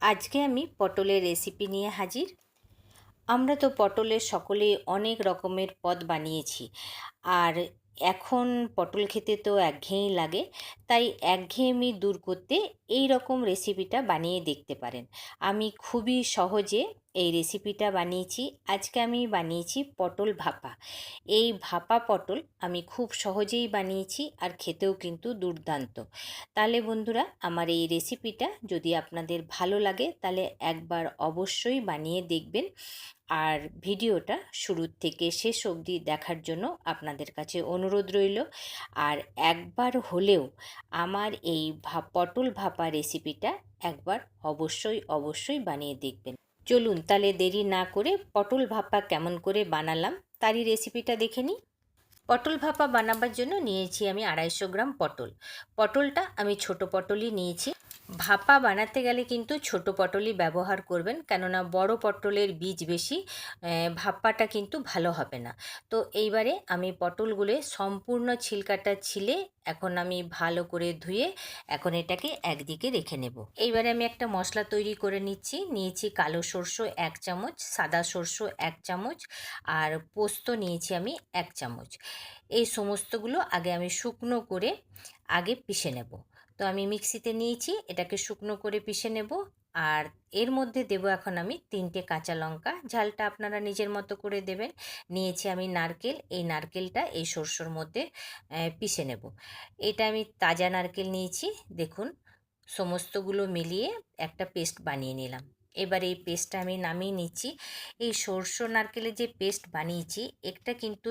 আজকে আমি পটলের রেসিপি নিয়ে হাজির। আমরা তো পটলের সকলেই অনেক রকমের পদ বানিয়েছি, আর এখন পটল খেতে তো একঘেয়েই লাগে। তাই একঘেয়েমি দূর করতে এই রকম রেসিপিটা বানিয়ে দেখতে পারেন। আমি খুবই সহজে এই রেসিপিটা বানিয়েছি। আজকে আমি বানিয়েছি পটল ভাপা। এই ভাপা পটল আমি খুব সহজেই বানিয়েছি, আর খেতেও কিন্তু দুর্দান্ত। তাহলে বন্ধুরা, আমার এই রেসিপিটা যদি আপনাদের ভালো লাগে তাহলে একবার অবশ্যই বানিয়ে দেখবেন। আর ভিডিওটা শুরু থেকে শেষ অবধি দেখার জন্য আপনাদের কাছে অনুরোধ রইল। আর একবার হলেও আমার এই পটল ভাপা রেসিপিটা একবার অবশ্যই বানিয়ে দেখবেন। চলুন তাহলে দেরি না করে পটল ভাপা কেমন করে বানালাম তারই রেসিপিটা দেখে নিই। পটল ভাপা বানাবার জন্য নিয়েছি আমি 250 গ্রাম পটল। পটলটা আমি ছোট পটলই নিয়েছি। ভাপা বানাতে গেলে কিন্তু ছোট পটলই ব্যবহার করবেন, কেননা বড় পটলের বীজ বেশি, ভাপাটা কিন্তু ভালো হবে না। তো এইবারে আমি পটলগুলো সম্পূর্ণ ছিলকাটা ছিলে এখন আমি ভালো করে ধুয়ে এখন এটাকে একদিকে রেখে নেব। এইবারে আমি একটা মশলা তৈরি করে নিয়েছি কালো সরষে 1 চামচ, সাদা সরষে 1 চামচ, আর পোস্ত নিয়েছি আমি 1 চামচ। এই সমস্তগুলো আগে আমি শুকনো করে আগে পিষে নেব। তো আমি মিক্সিতে নিয়েছি, এটাকে শুকনো করে পিষে নেব। আর এর মধ্যে দেব এখন আমি 3টে কাঁচা লঙ্কা, ঝালটা আপনারা নিজের মতো করে দেবেন। নিয়েছি আমি নারকেল, এই নারকেলটা এই সরষের মধ্যে পিষে নেব। এটা আমি তাজা নারকেল নিয়েছি, দেখুন সমস্তগুলো মিলিয়ে একটা পেস্ট বানিয়ে নিলাম। এবার এই পেস্টটা আমি নামিয়ে নিচ্ছি। এই সরষে নারকেলের যে পেস্ট বানিয়েছি এটা কিন্তু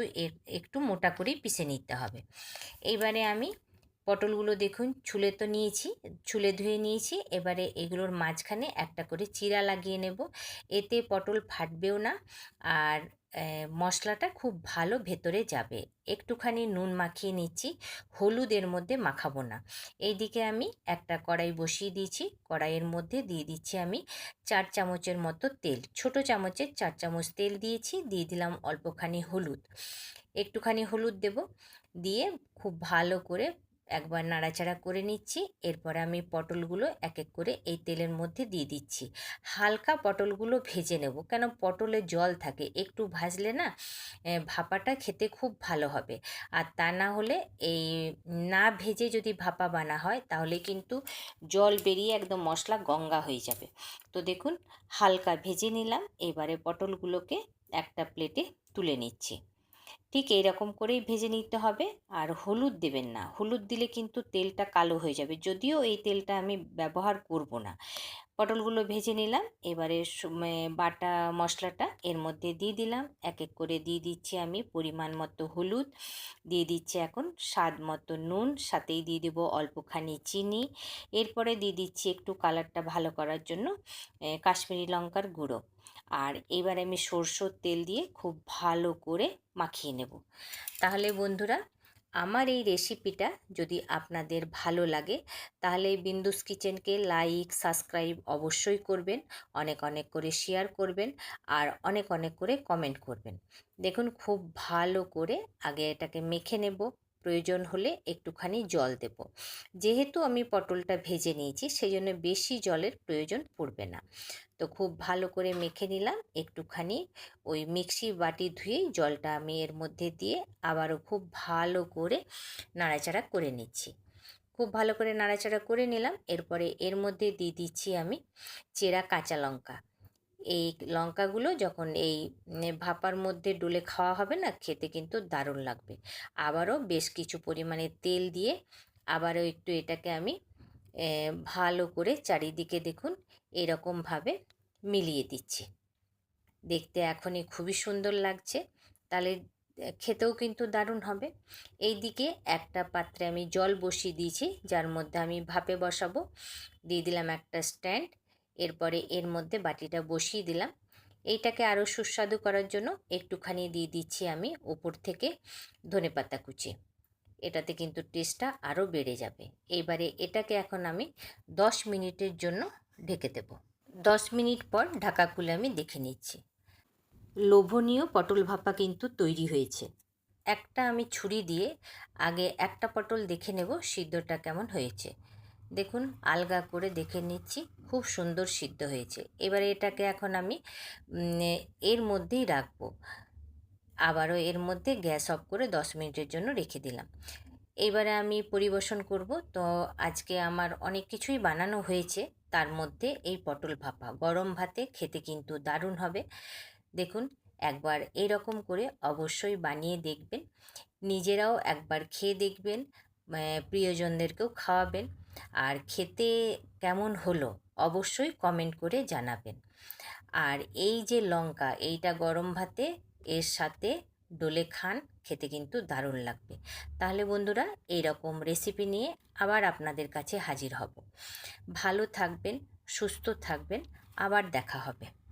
একটু মোটা করেই পিষে নিতে হবে। এইবারে আমি পটলগুলো দেখুন ছুলে তো নিয়েছি, ছুলে ধুয়ে নিয়েছি। এবারে এগুলোর মাঝখানে একটা করে চিরা লাগিয়ে নেব। এতে পটল ফাটবেও না, আর মশলাটা খুব ভালো ভেতরে যাবে। একটুখানি নুন মাখিয়ে নিচ্ছি, হলুদ এর মধ্যে মাখাবো না। এইদিকে আমি একটা কড়াই বসিয়ে দিয়েছি, কড়াইয়ের মধ্যে দিয়ে দিচ্ছি আমি 4 চামচের মতো তেল। ছোট চামচের 4 চামচ তেল দিয়েছি, দিয়ে দিলাম অল্পখানি হলুদ, একটুখানি হলুদ দেব। দিয়ে খুব ভালো করে একবার নাড়াচাড়া করে নিচ্ছি। এরপরে আমি পটলগুলো এক এক করে এই তেলের মধ্যে দিয়ে দিচ্ছি। হালকা পটলগুলো ভেজে নেব, কেন পটলে জল থাকে, একটু ভাজলে না ভাপাটা খেতে খুব ভালো হবে। আর তা না হলে এই না ভেজে যদি ভাপা বানা হয় তাহলে কিন্তু জল বেরিয়ে একদম মশলা গঙ্গা হয়ে যাবে। তো দেখুন হালকা ভেজে নিলাম। এবারে পটলগুলোকে একটা প্লেটে তুলে নিচ্ছি। ঠিক এইরকম করেই ভেজে নিতে হবে। আর হলুদ দেবেন না, হলুদ দিলে কিন্তু তেলটা কালো হয়ে যাবে, যদিও এই তেলটা আমি ব্যবহার করব না। পটলগুলো ভেজে নিলাম। এবারে বাটা মশলাটা এর মধ্যে দিয়ে দিলাম। এক এক করে দিয়ে দিচ্ছি আমি পরিমাণ মতো হলুদ, দিয়ে দিচ্ছি এখন স্বাদ মতো নুন, সাথেই দিয়ে দেবো অল্পখানি চিনি। এরপরে দিয়ে দিচ্ছি একটু কালারটা ভালো করার জন্য কাশ্মীরি লঙ্কার গুঁড়ো। আর এবার আমি সরষের তেল দিয়ে খুব ভালো করে মাখিয়ে নেব। তাহলে বন্ধুরা, আমার এই রেসিপিটা যদি আপনাদের ভালো লাগে তাহলে বিন্দুস কিচেনকে লাইক সাবস্ক্রাইব অবশ্যই করবেন, অনেক অনেক করে শেয়ার করবেন, আর অনেক অনেক করে কমেন্ট করবেন। দেখুন খুব ভালো করে আগে এটাকে মেখে নেব, প্রয়োজন হলে একটুখানি জল দেব। যেহেতু আমি পটলটা ভেজে নিয়েছি সেই জন্য বেশি জলের প্রয়োজন পড়বে না। তো খুব ভালো করে মেখে নিলাম। একটুখানি ওই মিক্সি বাটি ধুয়েই জলটা আমি এর মধ্যে দিয়ে আবারও খুব ভালো করে নাড়াচাড়া করে নিচ্ছি। খুব ভালো করে নাড়াচাড়া করে নিলাম। এরপরে এর মধ্যে দিয়ে দিচ্ছি আমি চেরা কাঁচা লঙ্কা। এই লঙ্কাগুলো যখন এই ভাপার মধ্যে ডলে খাওয়া হবে না, খেতে কিন্তু দারুণ লাগবে। আবারও বেশ কিছু পরিমাণে তেল দিয়ে আবারও একটু এটাকে আমি ভালো করে চারিদিকে দেখুন এরকমভাবে মিলিয়ে দিচ্ছি। দেখতে এখনই খুবই সুন্দর লাগছে, তাহলে খেতেও কিন্তু দারুণ হবে। এই দিকে একটা পাত্রে আমি জল বসিয়ে দিয়েছি, যার মধ্যে আমি ভাপে বসাবো। দিয়ে দিলাম একটা স্ট্যান্ড। এরপরে এর মধ্যে বাটিটা বসিয়ে দিলাম। এইটাকে আরও সুস্বাদু করার জন্য একটুখানি দিয়ে দিচ্ছি আমি ওপর থেকে ধনেপাতা কুচি। এটাতে কিন্তু টেস্টটা আরও বেড়ে যাবে। এইবারে এটাকে এখন আমি 10 মিনিটের জন্য ঢেকে দেব। 10 মিনিট পর ঢাকা খুলে আমি দেখে নিচ্ছি। লোভনীয় পটল ভাপা কিন্তু তৈরি হয়েছে। একটা আমি ছুরি দিয়ে আগে একটা পটল দেখে নেব সিদ্ধটা কেমন হয়েছে। দেখুন আলগা করে দেখে নিচ্ছি, খুব সুন্দর সিদ্ধ হয়েছে। এবারে এটাকে এখন আমি এর মধ্যেই রাখবো। আবারও এর মধ্যে গ্যাস অফ করে 10 মিনিটের জন্য রেখে দিলাম। এবারে আমি পরিবেশন করব। তো আজকে আমার অনেক কিছুই বানানো হয়েছে, তার মধ্যে এই পটল ভাপা গরম ভাতে খেতে কিন্তু দারুণ হবে। দেখুন একবার এরকম করে অবশ্যই বানিয়ে দেখবেন, নিজেরাও একবার খেয়ে দেখবেন, প্রিয়জনদেরকেও খাওয়াবেন, আর খেতে কেমন হলো অবশ্যই কমেন্ট করে জানাবেন। আর এই যে লঙ্কা, এইটা গরম ভাতে এর সাথে ডলে খান, খেতে কিন্তু দারুণ লাগবে। তাহলে বন্ধুরা, এইরকম রেসিপি নিয়ে আবার আপনাদের কাছে হাজির হব। ভালো থাকবেন, সুস্থ থাকবেন, আবার দেখা হবে।